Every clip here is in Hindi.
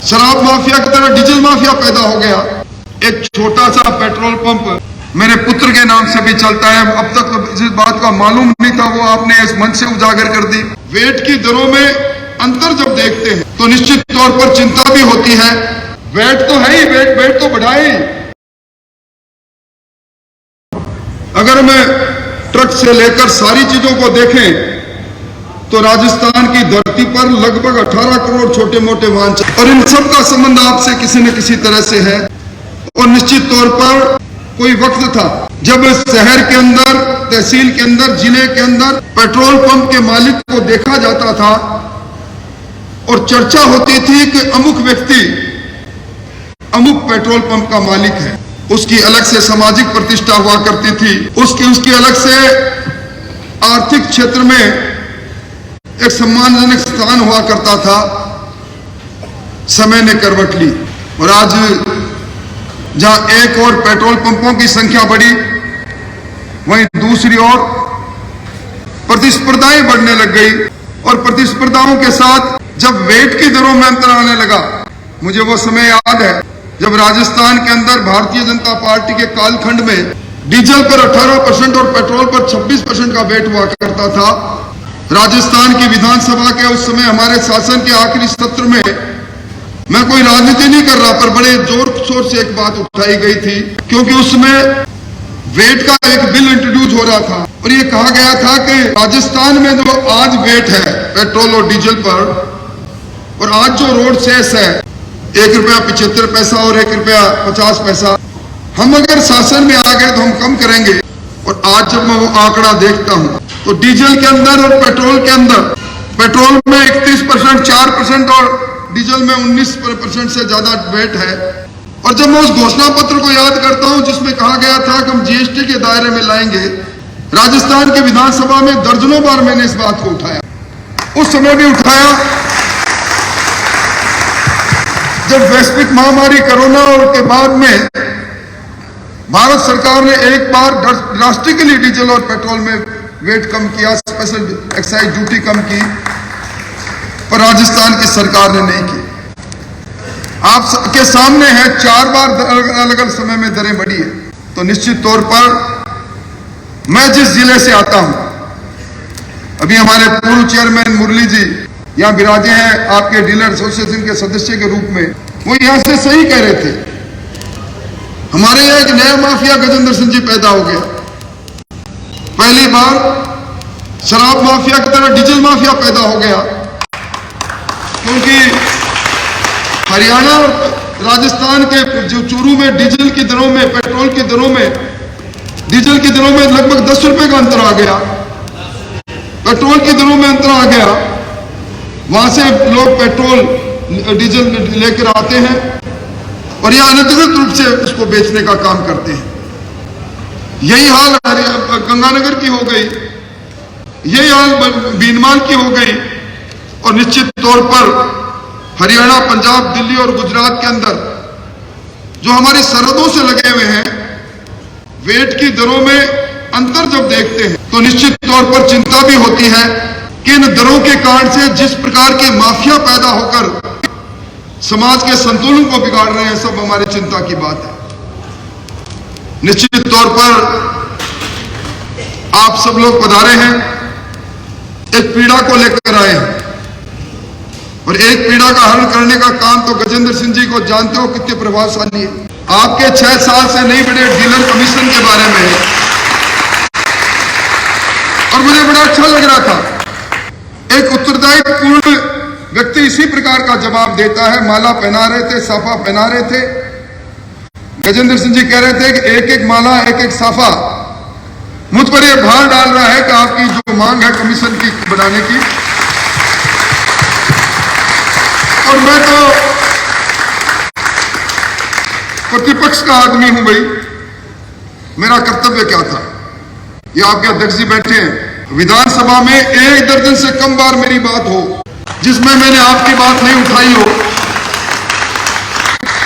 शराब माफिया की तरह डीजल माफिया पैदा हो गया। एक छोटा सा पेट्रोल पंप मेरे पुत्र के नाम से भी चलता है, अब तक जिस बात का मालूम नहीं था वो आपने इस मंच से उजागर कर दी। वेट की दरों में अंतर जब देखते हैं तो निश्चित तौर पर चिंता भी होती है। वेट तो है ही, वेट तो बढ़ाए। अगर मैं ट्रक से लेकर सारी चीजों को देखें तो राजस्थान की धरती पर लगभग 18 करोड़ छोटे मोटे वाहन और इन सब का संबंध आपसे किसी न किसी तरह से है। और निश्चित तौर पर कोई वक्त था जब शहर के अंदर, तहसील के अंदर, जिले के अंदर पेट्रोल पंप के मालिक को देखा जाता था और चर्चा होती थी कि अमुक व्यक्ति अमुक पेट्रोल पंप का मालिक है। उसकी अलग से सामाजिक प्रतिष्ठा हुआ करती थी, उसकी अलग से आर्थिक क्षेत्र में एक सम्मानजनक स्थान हुआ करता था। समय ने करवट ली और आज जहां एक और पेट्रोल पंपों की संख्या बढ़ी, वहीं दूसरी ओर प्रतिस्पर्धाएं बढ़ने लग गई और प्रतिस्पर्धाओं के साथ जब वेट की दरों में अंतर आने लगा, मुझे वो समय याद है जब राजस्थान के अंदर भारतीय जनता पार्टी के कालखंड में डीजल पर 18% और पेट्रोल पर 26% का वेट हुआ करता था। राजस्थान की विधानसभा के उस समय हमारे शासन के आखिरी सत्र में, मैं कोई राजनीति नहीं कर रहा, पर बड़े जोर शोर से एक बात उठाई गई थी क्योंकि उसमें वेट का एक बिल इंट्रोड्यूस हो रहा था और ये कहा गया था कि राजस्थान में जो आज वेट है पेट्रोल और डीजल पर, और आज जो रोड सेस है ₹1.75 और ₹1.50, हम अगर शासन में आ गए तो हम कम करेंगे। और आज जब मैं वो आंकड़ा देखता हूं तो डीजल के अंदर और पेट्रोल के अंदर, पेट्रोल में 31%, 4% और डीजल में 19% से ज्यादा वेट है। और जब मैं उस घोषणा पत्र को याद करता हूं जिसमें कहा गया था कि हम जीएसटी के दायरे में लाएंगे, राजस्थान की विधानसभा में दर्जनों बार मैंने इस बात को उठाया, उस समय भी उठाया जब वैश्विक महामारी कोरोना और के बाद में भारत सरकार ने एक बार ड्रास्टिकली डीजल और पेट्रोल में वेट कम किया, स्पेशल एक्साइज ड्यूटी कम की, पर राजस्थान की सरकार ने नहीं की। आप के सामने है 4 बार अलग अलग समय में दरें बढ़ी है। तो निश्चित तौर पर मैं जिस जिले से आता हूं, अभी हमारे पूर्व चेयरमैन मुरली जी यहां विराजे हैं आपके डीलर एसोसिएशन के सदस्य के रूप में, वो यहां से सही कह रहे थे, हमारे यहां एक नया माफिया गजेंद्र सिंह जी पैदा हो गया। पहली बार शराब माफिया की तरह डीजल माफिया पैदा हो गया क्योंकि हरियाणा और राजस्थान के जो चूरू में डीजल की दरों में, पेट्रोल की दरों में, डीजल की दरों में लगभग 10 रुपए का अंतर आ गया, पेट्रोल की दरों में अंतर आ गया। वहां से लोग पेट्रोल डीजल लेकर आते हैं और यह अनधिकृत रूप से उसको बेचने का काम करते हैं। यही हाल गंगानगर की हो गई, यही हाल बीनमाल की हो गई और निश्चित तौर पर हरियाणा, पंजाब, दिल्ली और गुजरात के अंदर जो हमारी सरहदों से लगे हुए हैं, वेट की दरों में अंतर जब देखते हैं तो निश्चित तौर पर चिंता भी होती है कि इन दरों के कारण से जिस प्रकार के माफिया पैदा होकर समाज के संतुलन को बिगाड़ रहे हैं, सब हमारी चिंता की बात है। निश्चित तौर पर आप सब लोग पधारे हैं, एक पीड़ा को लेकर आए हैं और एक पीड़ा का हल करने का काम तो गजेंद्र सिंह जी को जानते हो कितने प्रभावशाली है। आपके 6 साल से नहीं बढ़े डीलर कमीशन के बारे में, और मुझे बड़ा अच्छा लग रहा था, एक उत्तरदायित्वपूर्ण व्यक्ति इसी प्रकार का जवाब देता है। माला पहना रहे थे, साफा पहना रहे थे, गजेंद्र सिंह जी कह रहे थे कि एक एक माला, एक एक साफा मुझ पर यह भार डाल रहा है कि आपकी जो मांग है कमीशन की बनाने की, और मैं तो प्रतिपक्ष का आदमी हूं भाई, मेरा कर्तव्य क्या था। ये आपके अध्यक्ष जी बैठे हैं, विधानसभा में 1 दर्जन से कम बार मेरी बात हो जिसमें मैंने आपकी बात नहीं उठाई हो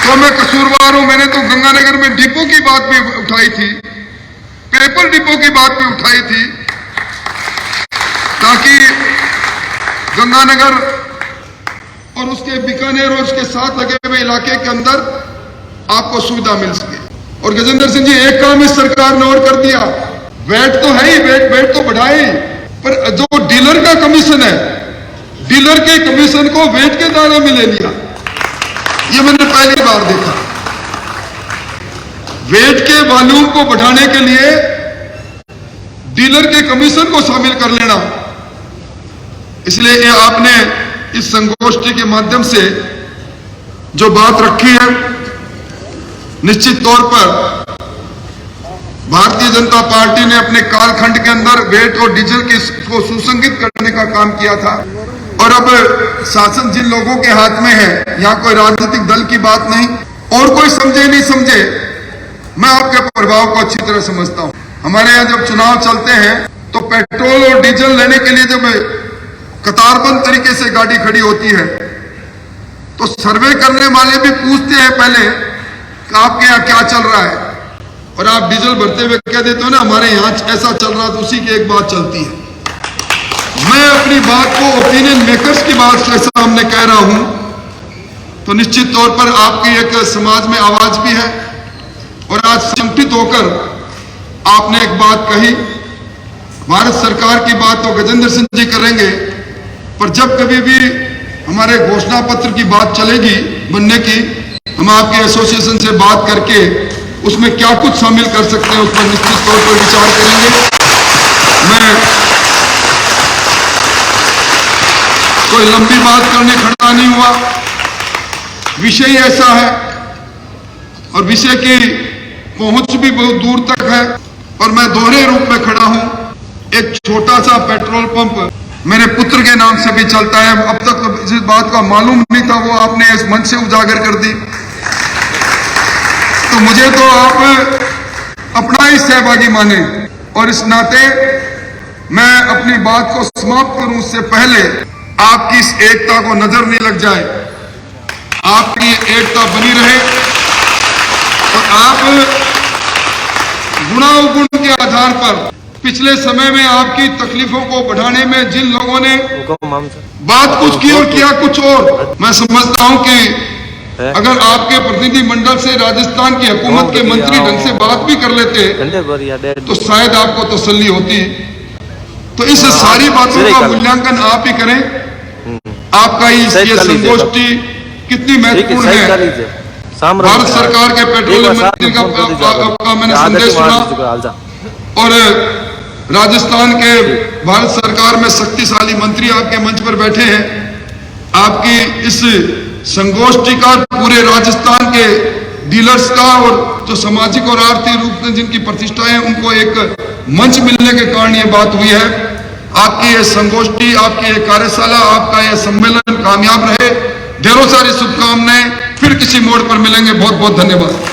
तो मैं कसूरवार हूं। मैंने तो गंगानगर में डिपो की बात भी उठाई थी, पेपर डिपो की बात भी उठाई थी, ताकि गंगानगर और उसके बीकानेर और उसके साथ लगे हुए इलाके के अंदर आपको सुविधा मिल सके। और गजेंद्र सिंह जी, एक काम इस सरकार ने और कर दिया, वैट तो है ही, वैट तो बढ़ाए, पर जो डीलर का कमीशन है, डीलर के कमीशन को वैट के दायरे में ले लिया। ये मैंने पहली बार देखा। वैट के वॉल्यूम को बढ़ाने के लिए डीलर के कमीशन को शामिल कर लेना। इसलिए ये आपने इस संगोष्ठी के माध्यम से जो बात रखी है, निश्चित तौर पर भारतीय जनता पार्टी ने अपने कालखंड के अंदर वैट और डीजल को सुसंगित करने का काम किया था। और अब शासन जिन लोगों के हाथ में है, यहां कोई राजनीतिक दल की बात नहीं, और कोई समझे नहीं समझे, मैं आपके प्रभाव को अच्छी तरह समझता हूं। हमारे यहां जब चुनाव चलते हैं तो पेट्रोल और डीजल लेने के लिए जब कतारबंद तरीके से गाड़ी खड़ी होती है तो सर्वे करने वाले भी पूछते हैं पहले कि आपके यहाँ क्या चल रहा है, और आप डीजल भरते हुए कह देते हो ना हमारे यहाँ ऐसा चल रहा, तो उसी की एक बात चलती है। मैं अपनी बात को ओपिनियन मेकर्स की बात के सामने कह रहा हूं, तो निश्चित तौर पर आपकी एक समाज में आवाज भी है। और आज संगठित होकर आपने एक बात कही, भारत सरकार की बात तो गजेंद्र सिंह जी करेंगे, पर जब कभी भी हमारे घोषणा पत्र की बात चलेगी बनने की, हम आपके एसोसिएशन से बात करके उसमें क्या कुछ शामिल कर सकते हैं उस पर निश्चित तौर पर विचार करेंगे। मैं कोई लंबी बात करने खड़ा नहीं हुआ, विषय ऐसा है और विषय की पहुंच भी बहुत दूर तक है, और मैं दोहरे रूप में खड़ा हूं। एक छोटा सा पेट्रोल पंप मेरे पुत्र के नाम से भी चलता है, अब तक इस बात का मालूम नहीं था, वो आपने इस मंच से उजागर कर दी। तो मुझे तो आप अपना ही सहभागी माने, और इस नाते मैं अपनी बात को समाप्त करूं उससे पहले आपकी इस एकता को नजर नहीं लग जाए, आपकी एकता बनी रहे, और आप गुणावगुण के आधार पर पिछले समय में आपकी तकलीफों को बढ़ाने में जिन लोगों ने बात कुछ की और किया कुछ और, मैं समझता हूं कि अगर आपके प्रतिनिधि मंडल से राजस्थान की हुकूमत के मंत्री ढंग से बात भी कर लेते तो शायद आपको तसल्ली होती। तो इस सारी बातों का मूल्यांकन आप ही करें, आपका ये संगोष्ठी कितनी महत्वपूर्ण है। भारत सरकार के पेट्रोलियम मंत्री का मैंने संदेश सुना, और राजस्थान के भारत सरकार में शक्तिशाली मंत्री आपके मंच पर बैठे हैं। आपकी इस संगोष्ठी का पूरे राजस्थान के डीलर्स का और जो सामाजिक और आर्थिक रूप से जिनकी प्रतिष्ठा है उनको एक मंच मिलने के कारण ये बात हुई है। आपकी ये संगोष्ठी, आपकी ये कार्यशाला, आपका ये सम्मेलन कामयाब रहे। ढेरों सारी शुभकामनाएं, फिर किसी मोड़ पर मिलेंगे। बहुत बहुत धन्यवाद।